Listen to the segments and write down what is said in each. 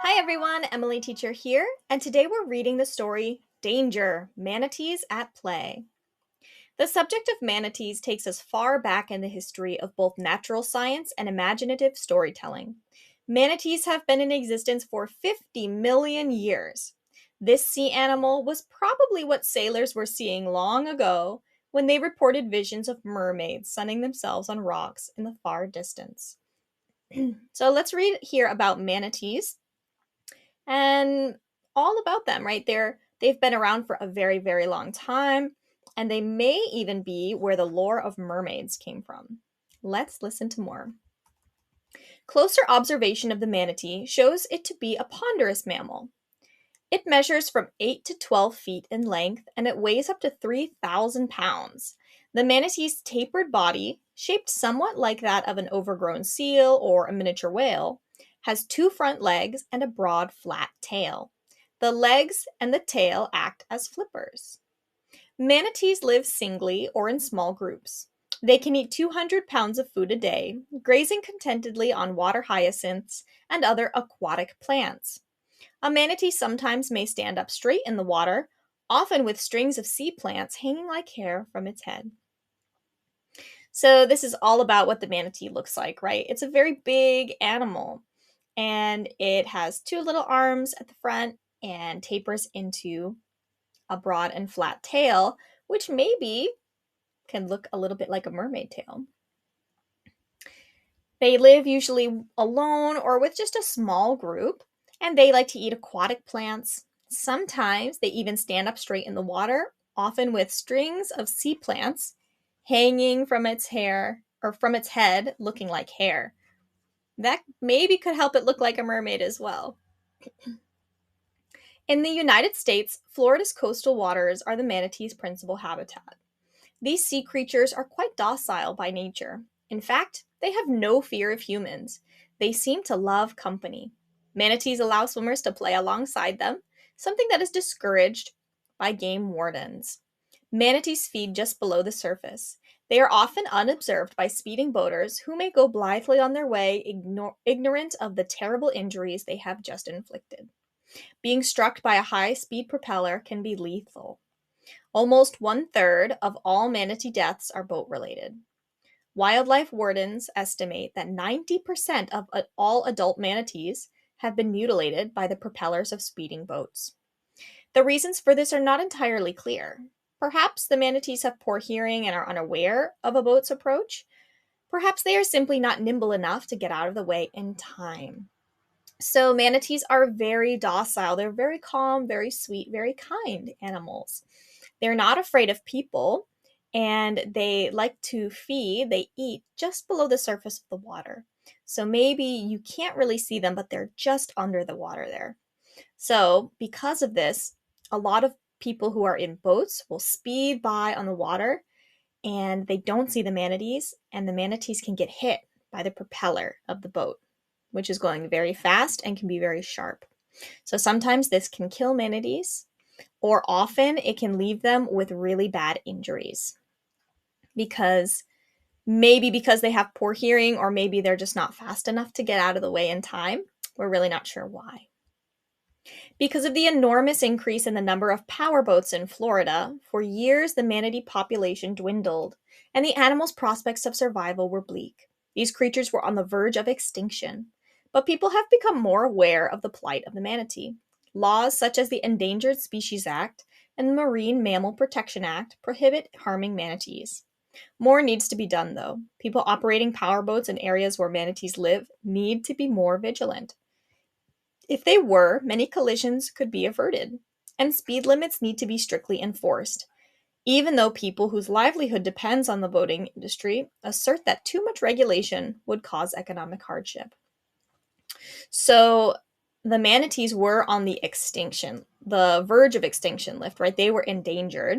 Hi everyone, Emily Teacher here, and today we're reading the story Danger, Manatees at Play. The subject of manatees takes us far back in the history of both natural science and imaginative storytelling. Manatees have been in existence for 50 million years. This sea animal was probably what sailors were seeing long ago when they reported visions of mermaids sunning themselves on rocks in the far distance. So let's read here about manatees and all about them, right? They've been around for a very, very long time, and they may even be where the lore of mermaids came from. Let's listen to more. Closer observation of the manatee shows it to be a ponderous mammal. It measures from 8 to 12 feet in length and it weighs up to 3,000 pounds. The manatee's tapered body, shaped somewhat like that of an overgrown seal or a miniature whale, has two front legs and a broad, flat tail. The legs and the tail act as flippers. Manatees live singly or in small groups. They can eat 200 pounds of food a day, grazing contentedly on water hyacinths and other aquatic plants. A manatee sometimes may stand up straight in the water, often with strings of sea plants hanging like hair from its head. So, this is all about what the manatee looks like, right? It's a very big animal, and it has two little arms at the front and tapers into a broad and flat tail, which maybe can look a little bit like a mermaid tail. They live usually alone or with just a small group, and they like to eat aquatic plants. Sometimes they even stand up straight in the water, often with strings of sea plants hanging from its hair or from its head, looking like hair. That maybe could help it look like a mermaid as well. In the United States, Florida's coastal waters are the manatee's principal habitat. These sea creatures are quite docile by nature. In fact, they have no fear of humans. They seem to love company. Manatees allow swimmers to play alongside them, something that is discouraged by game wardens. Manatees feed just below the surface. They are often unobserved by speeding boaters who may go blithely on their way, ignorant of the terrible injuries they have just inflicted. Being struck by a high speed propeller can be lethal. Almost one-third of all manatee deaths are boat-related. Wildlife wardens estimate that 90% of all adult manatees have been mutilated by the propellers of speeding boats. The reasons for this are not entirely clear. Perhaps the manatees have poor hearing and are unaware of a boat's approach. Perhaps they are simply not nimble enough to get out of the way in time. So manatees are very docile. They're very calm, very sweet, very kind animals. They're not afraid of people, and they like to feed, they eat just below the surface of the water. So maybe you can't really see them, but they're just under the water there. So, because of this, a lot of people who are in boats will speed by on the water and they don't see the manatees, and the manatees can get hit by the propeller of the boat, which is going very fast and can be very sharp. So, sometimes this can kill manatees, or often it can leave them with really bad injuries because because they have poor hearing, or maybe they're just not fast enough to get out of the way in time. We're really not sure why. Because of the enormous increase in the number of powerboats in Florida, for years the manatee population dwindled, and the animal's prospects of survival were bleak. These creatures were on the verge of extinction, but people have become more aware of the plight of the manatee. Laws such as the Endangered Species Act and the Marine Mammal Protection Act prohibit harming manatees. More needs to be done, though. People operating powerboats in areas where manatees live need to be more vigilant. If they were, many collisions could be averted, and speed limits need to be strictly enforced. Even though people whose livelihood depends on the boating industry assert that too much regulation would cause economic hardship. So the manatees were on the verge of extinction list, right? They were endangered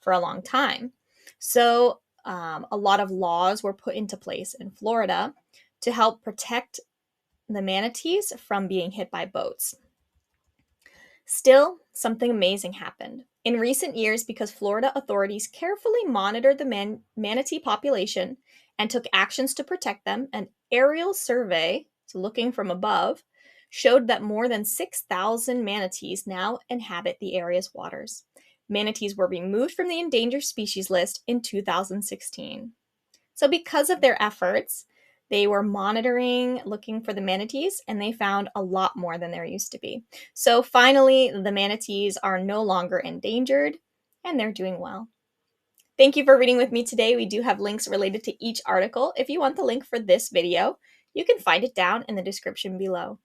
for a long time. So a lot of laws were put into place in Florida to help protect the manatees from being hit by boats. Still, something amazing happened. In recent years, because Florida authorities carefully monitored the manatee population and took actions to protect them, an aerial survey, so looking from above, showed that more than 6,000 manatees now inhabit the area's waters. Manatees were removed from the endangered species list in 2016. So, because of their efforts, they were monitoring, looking for the manatees, and they found a lot more than there used to be. So, finally, the manatees are no longer endangered and they're doing well. Thank you for reading with me today. We do have links related to each article. If you want the link for this video, you can find it down in the description below.